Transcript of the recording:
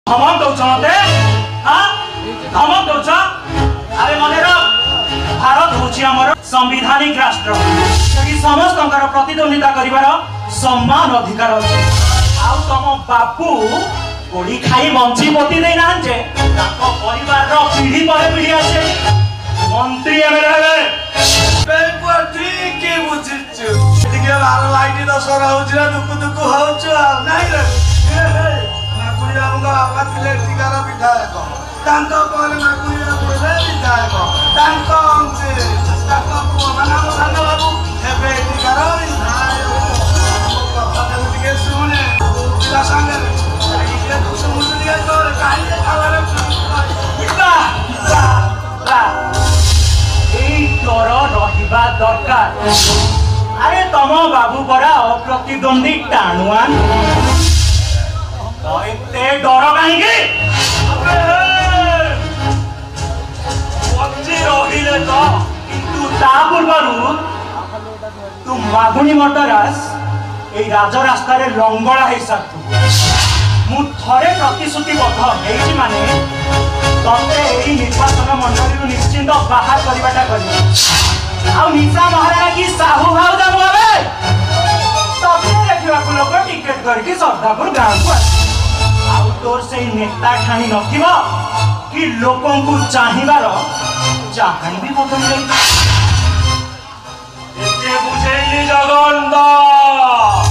धमक दौच मते धमक दौच अरे मन भारत हूँ आमर संविधानिक राष्ट्र समस्त प्रतिद्वंदिता कर सम्मान अधिकार अच्छे आउ तुम बापू गोड़ी खाई बंची पोती दे ना परिवार पीढ़ी पर पीढ़ी आसे मंत्री एमएलए ठीक बुझिछु टिके भार लाइट दसरा होउछ दुकु दुकु होउछ नाही रे नाकुरिया मुगा आपातिले टिकार विधायक तांको पर नाकुरिया पुरे विधायक तांको अंचे तांको माना सानो बाबू हेबे टिकार विधायक कथा टिके सुने पिला संगे टिके दुसु मुसु दिया तो काई खावारे डर रहिबा दरकार। अरे तम बाबू परा अप्रतिद्वंदी टाणुआन तो एते डर काहींकी बच्ची रहिले तो किंतु ता पूर्वरु तू मागुणी मटरास ए राजरास्ता रे लंगड़ा हे साथु मु थरे प्रतिश्रुतिबद्ध हेछि माने तते एई निर्वाचन मंडली निश्चिंत बाहर करबाटा करी आ निशा महाराणा की साहू भाव जाबो बे तते देखिबा को लोक टिकट करके सरदापुर गांव को आ तोर से नेता ठाणी नथिबो कि लोकन को चाहिबार चाहनी भी बदल जाई एते बुझेली जगन्नाथ